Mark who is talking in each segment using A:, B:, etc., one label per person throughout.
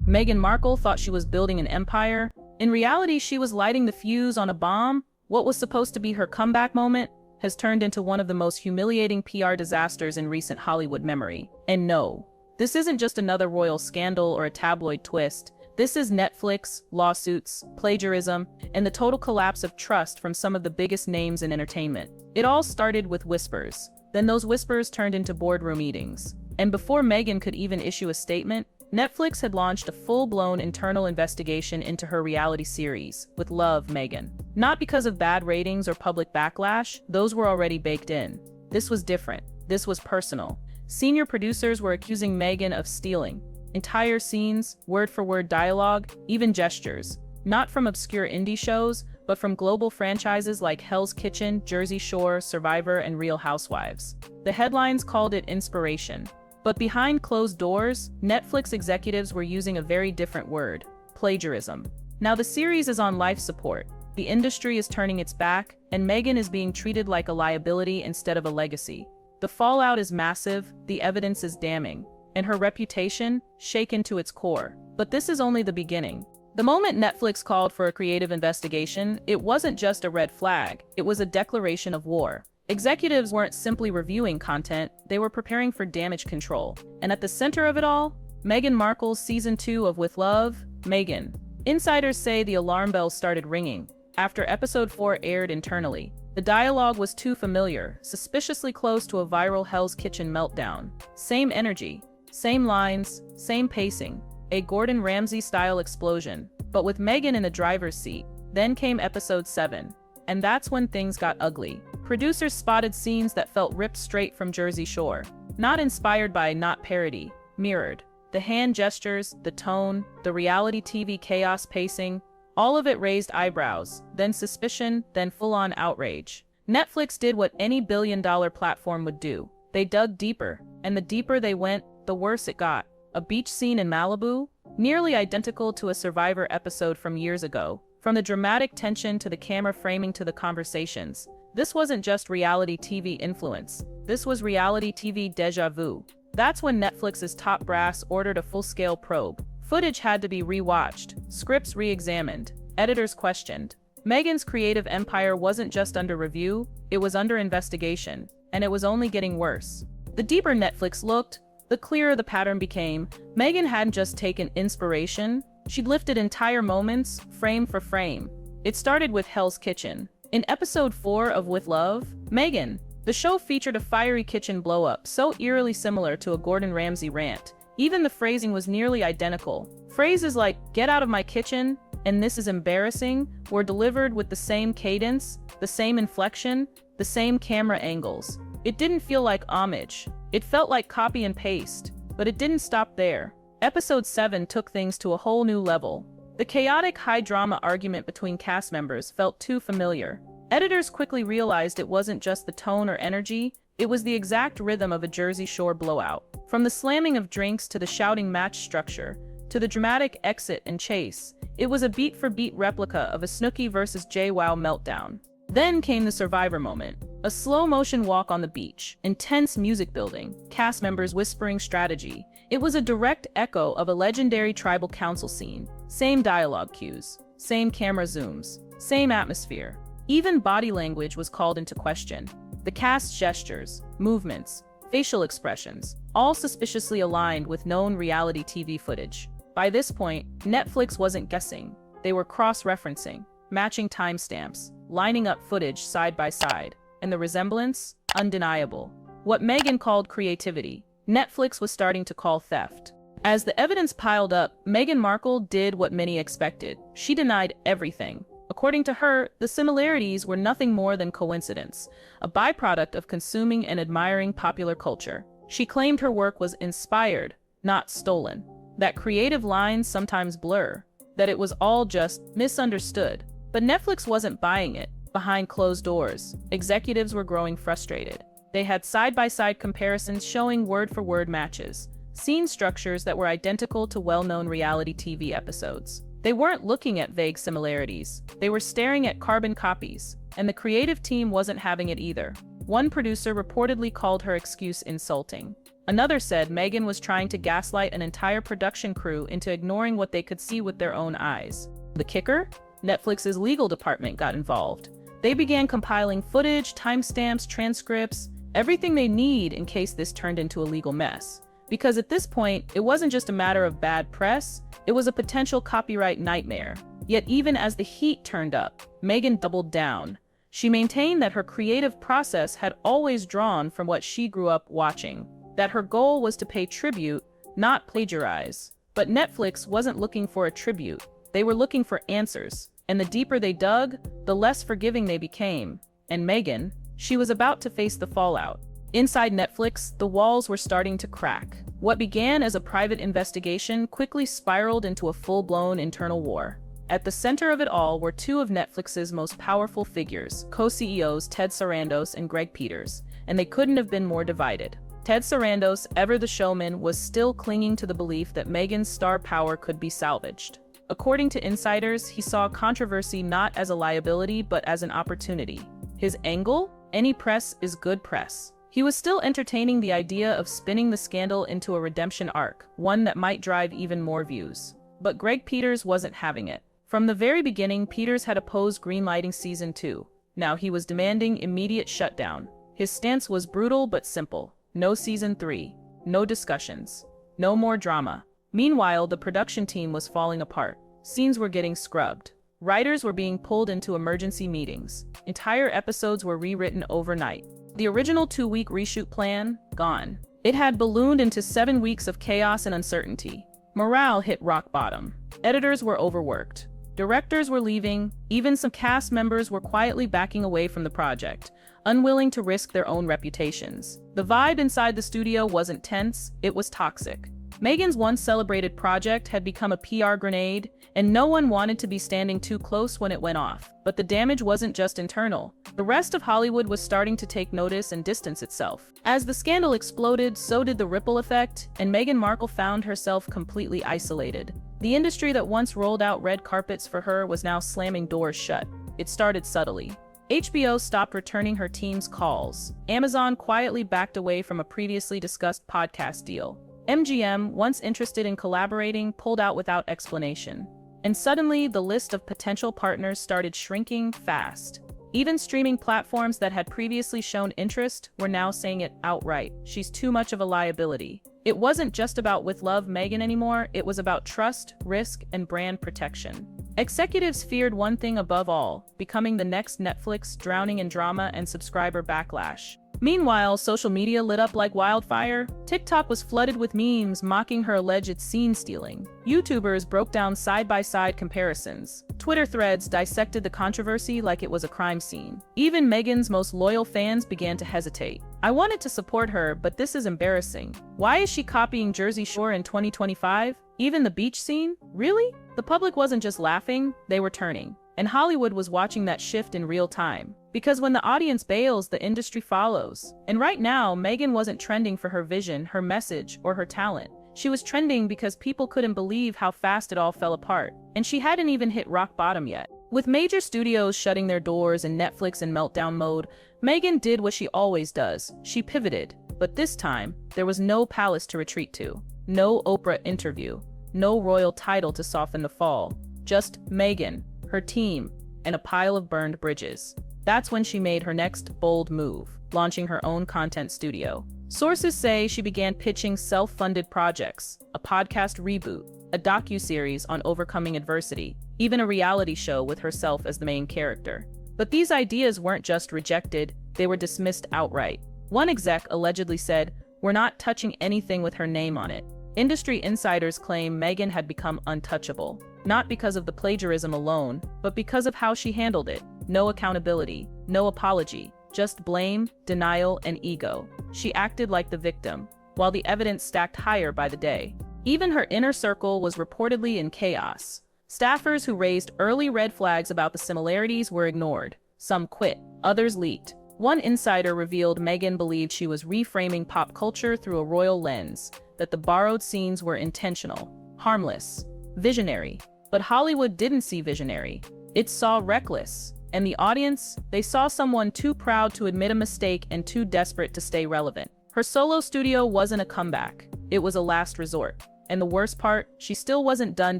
A: Meghan Markle thought she was building an empire. In reality, she was lighting the fuse on a bomb. What was supposed to be her comeback moment has turned into one of the most humiliating PR disasters in recent Hollywood memory. And no, this isn't just another royal scandal or a tabloid twist. This is Netflix, lawsuits, plagiarism, and the total collapse of trust from some of the biggest names in entertainment. It all started with whispers. Then those whispers turned into boardroom meetings. And before Meghan could even issue a statement, Netflix had launched a full-blown internal investigation into her reality series, With Love, Meghan. Not because of bad ratings or public backlash, those were already baked in. This was different. This was personal. Senior producers were accusing Meghan of stealing entire scenes, word-for-word dialogue, even gestures, not from obscure indie shows, but from global franchises like Hell's Kitchen, Jersey Shore, Survivor, and Real Housewives. The headlines called it inspiration. But behind closed doors, Netflix executives were using a very different word: plagiarism. Now the series is on life support. The industry is turning its back, and Meghan is being treated like a liability instead of a legacy. The fallout is massive, the evidence is damning, and her reputation shaken to its core. But this is only the beginning. The moment Netflix called for a creative investigation, it wasn't just a red flag, it was a declaration of war. Executives weren't simply reviewing content, they were preparing for damage control. And at the center of it all, Meghan Markle's season 2 of With Love, Meghan. Insiders say the alarm bells started ringing after episode 4 aired internally. The dialogue was too familiar, suspiciously close to a viral Hell's Kitchen meltdown. Same energy, same lines, same pacing. A Gordon Ramsay-style explosion, but with Meghan in the driver's seat. Then came episode 7. And that's when things got ugly. Producers spotted scenes that felt ripped straight from Jersey Shore. Not inspired by, not parody, mirrored. The hand gestures, the tone, the reality TV chaos pacing, all of it raised eyebrows, then suspicion, then full-on outrage. Netflix did what any billion-dollar platform would do. They dug deeper, and the deeper they went, the worse it got. A beach scene in Malibu, nearly identical to a Survivor episode from years ago. From the dramatic tension to the camera framing to the conversations, this wasn't just reality TV influence. This was reality TV déjà vu. That's when Netflix's top brass ordered a full-scale probe. Footage had to be rewatched, scripts re-examined, editors questioned. Meghan's creative empire wasn't just under review, it was under investigation, and it was only getting worse. The deeper Netflix looked, the clearer the pattern became. Meghan hadn't just taken inspiration, she'd lifted entire moments, frame for frame. It started with Hell's Kitchen. In episode 4 of With Love, Meghan, the show featured a fiery kitchen blow-up so eerily similar to a Gordon Ramsay rant. Even the phrasing was nearly identical. Phrases like, "get out of my kitchen," and "this is embarrassing," were delivered with the same cadence, the same inflection, the same camera angles. It didn't feel like homage. It felt like copy and paste. But it didn't stop there. Episode 7 took things to a whole new level. The chaotic high-drama argument between cast members felt too familiar. Editors quickly realized it wasn't just the tone or energy, it was the exact rhythm of a Jersey Shore blowout. From the slamming of drinks to the shouting match structure, to the dramatic exit and chase, it was a beat-for-beat replica of a Snooki versus JWoww meltdown. Then came the Survivor moment. A slow-motion walk on the beach, intense music building, cast members whispering strategy. It was a direct echo of a legendary tribal council scene. Same dialogue cues, same camera zooms, same atmosphere. Even body language was called into question. The cast's gestures, movements, facial expressions, all suspiciously aligned with known reality TV footage. By this point, Netflix wasn't guessing. They were cross-referencing, matching timestamps, lining up footage side by side, and the resemblance, undeniable. What Meghan called creativity, Netflix was starting to call theft. As the evidence piled up, Meghan Markle did what many expected. She denied everything. According to her, the similarities were nothing more than coincidence, a byproduct of consuming and admiring popular culture. She claimed her work was inspired, not stolen, that creative lines sometimes blur, that it was all just misunderstood. But Netflix wasn't buying it. Behind closed doors, executives were growing frustrated. They had side-by-side comparisons showing word-for-word matches, scene structures that were identical to well-known reality TV episodes. They weren't looking at vague similarities, they were staring at carbon copies, and the creative team wasn't having it either. One producer reportedly called her excuse insulting. Another said Meghan was trying to gaslight an entire production crew into ignoring what they could see with their own eyes. The kicker? Netflix's legal department got involved. They began compiling footage, timestamps, transcripts, everything they need in case this turned into a legal mess. Because at this point, it wasn't just a matter of bad press, it was a potential copyright nightmare. Yet even as the heat turned up, Meghan doubled down. She maintained that her creative process had always drawn from what she grew up watching, that her goal was to pay tribute, not plagiarize. But Netflix wasn't looking for a tribute, they were looking for answers. And the deeper they dug, the less forgiving they became. And Meghan, she was about to face the fallout. Inside Netflix, the walls were starting to crack. What began as a private investigation quickly spiraled into a full-blown internal war. At the center of it all were two of Netflix's most powerful figures, co-CEOs Ted Sarandos and Greg Peters, and they couldn't have been more divided. Ted Sarandos, ever the showman, was still clinging to the belief that Meghan's star power could be salvaged. According to insiders, he saw controversy not as a liability but as an opportunity. His angle? Any press is good press. He was still entertaining the idea of spinning the scandal into a redemption arc, one that might drive even more views. But Greg Peters wasn't having it. From the very beginning, Peters had opposed greenlighting season 2. Now he was demanding immediate shutdown. His stance was brutal but simple. No season 3. No discussions. No more drama. Meanwhile, the production team was falling apart. Scenes were getting scrubbed. Writers were being pulled into emergency meetings. Entire episodes were rewritten overnight. The original 2-week reshoot plan, gone. It had ballooned into 7 weeks of chaos and uncertainty. Morale hit rock bottom. Editors were overworked. Directors were leaving. Even some cast members were quietly backing away from the project, unwilling to risk their own reputations. The vibe inside the studio wasn't tense, it was toxic. Meghan's once celebrated project had become a PR grenade, and no one wanted to be standing too close when it went off. But the damage wasn't just internal. The rest of Hollywood was starting to take notice and distance itself. As the scandal exploded, so did the ripple effect, and Meghan Markle found herself completely isolated. The industry that once rolled out red carpets for her was now slamming doors shut. It started subtly. HBO stopped returning her team's calls. Amazon quietly backed away from a previously discussed podcast deal. MGM, once interested in collaborating, pulled out without explanation. And suddenly, the list of potential partners started shrinking fast. Even streaming platforms that had previously shown interest were now saying it outright. She's too much of a liability. It wasn't just about with love Meghan anymore, it was about trust, risk, and brand protection. Executives feared one thing above all, becoming the next Netflix, drowning in drama and subscriber backlash. Meanwhile, social media lit up like wildfire. TikTok was flooded with memes mocking her alleged scene stealing. YouTubers broke down side-by-side comparisons. Twitter threads dissected the controversy like it was a crime scene. Even Meghan's most loyal fans began to hesitate. I wanted to support her, but this is embarrassing. Why is she copying Jersey Shore in 2025? Even the beach scene? Really? The public wasn't just laughing, they were turning. And Hollywood was watching that shift in real time. Because when the audience bails, the industry follows. And right now, Meghan wasn't trending for her vision, her message, or her talent. She was trending because people couldn't believe how fast it all fell apart. And she hadn't even hit rock bottom yet. With major studios shutting their doors and Netflix in meltdown mode, Meghan did what she always does. She pivoted. But this time, there was no palace to retreat to. No Oprah interview. No royal title to soften the fall. Just Meghan, her team, and a pile of burned bridges. That's when she made her next bold move, launching her own content studio. Sources say she began pitching self-funded projects, a podcast reboot, a docuseries on overcoming adversity, even a reality show with herself as the main character. But these ideas weren't just rejected, they were dismissed outright. One exec allegedly said, "We're not touching anything with her name on it." Industry insiders claim Meghan had become untouchable, not because of the plagiarism alone, but because of how she handled it. No accountability, no apology, just blame, denial, and ego. She acted like the victim, while the evidence stacked higher by the day. Even her inner circle was reportedly in chaos. Staffers who raised early red flags about the similarities were ignored. Some quit, others leaked. One insider revealed Meghan believed she was reframing pop culture through a royal lens, that the borrowed scenes were intentional, harmless, visionary. But Hollywood didn't see visionary. It saw reckless. And the audience, they saw someone too proud to admit a mistake and too desperate to stay relevant. Her solo studio wasn't a comeback. It was a last resort. And the worst part, she still wasn't done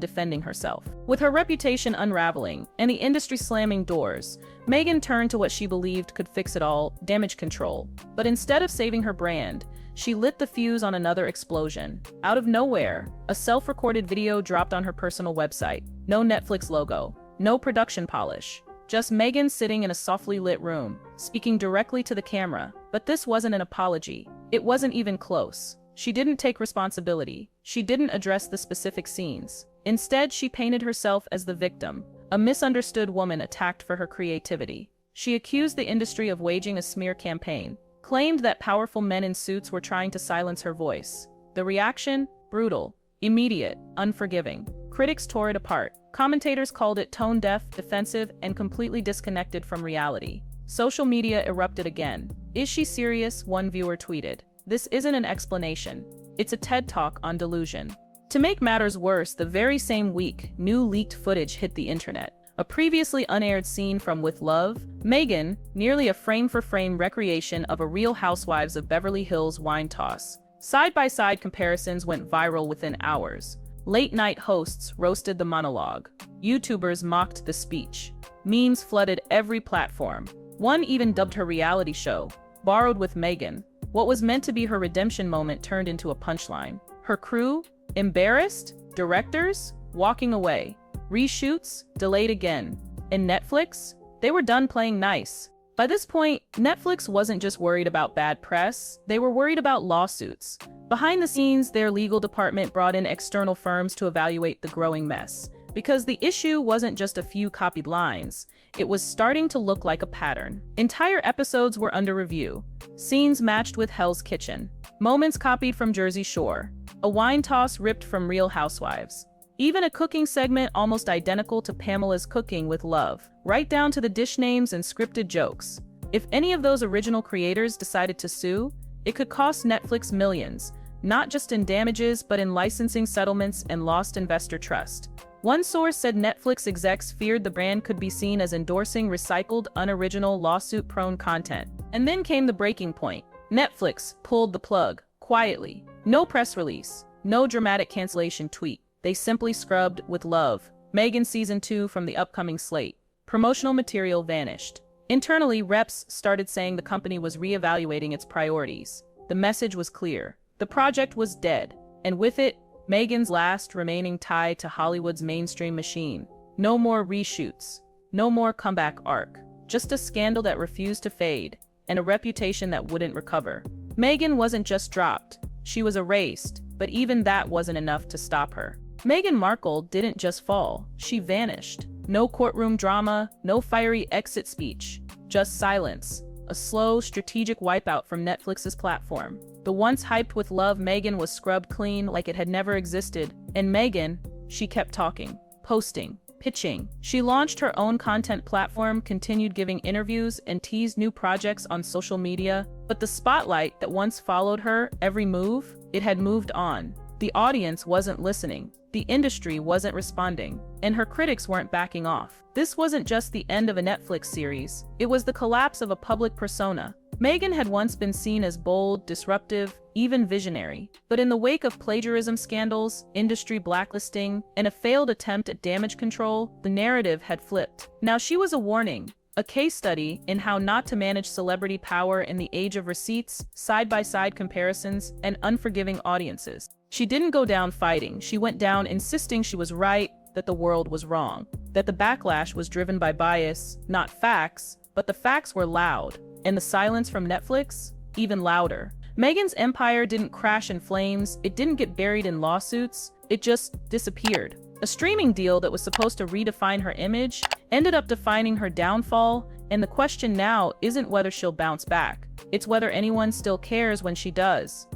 A: defending herself. With her reputation unraveling and the industry slamming doors, Meghan turned to what she believed could fix it all: damage control. But instead of saving her brand, she lit the fuse on another explosion. Out of nowhere, a self-recorded video dropped on her personal website. No Netflix logo, no production polish. Just Meghan sitting in a softly lit room, speaking directly to the camera. But this wasn't an apology. It wasn't even close. She didn't take responsibility. She didn't address the specific scenes. Instead, she painted herself as the victim, a misunderstood woman attacked for her creativity. She accused the industry of waging a smear campaign, claimed that powerful men in suits were trying to silence her voice. The reaction? Brutal, immediate, unforgiving. Critics tore it apart. Commentators called it tone-deaf, defensive, and completely disconnected from reality. Social media erupted again. "Is she serious?" one viewer tweeted. "This isn't an explanation. It's a TED Talk on delusion." To make matters worse, the very same week, new leaked footage hit the internet. A previously unaired scene from With Love, Meghan, nearly a frame-for-frame recreation of a Real Housewives of Beverly Hills wine toss. Side-by-side comparisons went viral within hours. Late-night hosts roasted the monologue. YouTubers mocked the speech. Memes flooded every platform. One even dubbed her reality show, Borrowed with Meghan. What was meant to be her redemption moment turned into a punchline. Her crew? Embarrassed? Directors? Walking away. Reshoots? Delayed again. And Netflix? They were done playing nice. By this point, Netflix wasn't just worried about bad press, they were worried about lawsuits. Behind the scenes, their legal department brought in external firms to evaluate the growing mess. Because the issue wasn't just a few copied lines, it was starting to look like a pattern. Entire episodes were under review. Scenes matched with Hell's Kitchen. Moments copied from Jersey Shore. A wine toss ripped from Real Housewives. Even a cooking segment almost identical to Pamela's Cooking with Love, right down to the dish names and scripted jokes. If any of those original creators decided to sue, it could cost Netflix millions, not just in damages but in licensing settlements and lost investor trust. One source said Netflix execs feared the brand could be seen as endorsing recycled, unoriginal, lawsuit-prone content. And then came the breaking point. Netflix pulled the plug, quietly. No press release, no dramatic cancellation tweet. They simply scrubbed With Love, Meghan Season 2 from the upcoming slate. Promotional material vanished. Internally, reps started saying the company was reevaluating its priorities. The message was clear. The project was dead, and with it, Meghan's last remaining tie to Hollywood's mainstream machine. No more reshoots. No more comeback arc. Just a scandal that refused to fade, and a reputation that wouldn't recover. Meghan wasn't just dropped. She was erased, but even that wasn't enough to stop her. Meghan Markle didn't just fall, she vanished. No courtroom drama, no fiery exit speech. Just silence. A slow, strategic wipeout from Netflix's platform. The once hyped With Love Meghan was scrubbed clean like it had never existed. And Meghan, she kept talking, posting, pitching. She launched her own content platform, continued giving interviews, and teased new projects on social media. But the spotlight that once followed her every move, it had moved on. The audience wasn't listening. The industry wasn't responding, and her critics weren't backing off. This wasn't just the end of a Netflix series, it was the collapse of a public persona. Meghan had once been seen as bold, disruptive, even visionary. But in the wake of plagiarism scandals, industry blacklisting, and a failed attempt at damage control, the narrative had flipped. Now she was a warning, a case study in how not to manage celebrity power in the age of receipts, side-by-side comparisons, and unforgiving audiences. She didn't go down fighting, she went down insisting she was right, that the world was wrong, that the backlash was driven by bias, not facts, but the facts were loud, and the silence from Netflix, even louder. Meghan's empire didn't crash in flames, it didn't get buried in lawsuits, it just disappeared. A streaming deal that was supposed to redefine her image ended up defining her downfall, and the question now isn't whether she'll bounce back, it's whether anyone still cares when she does.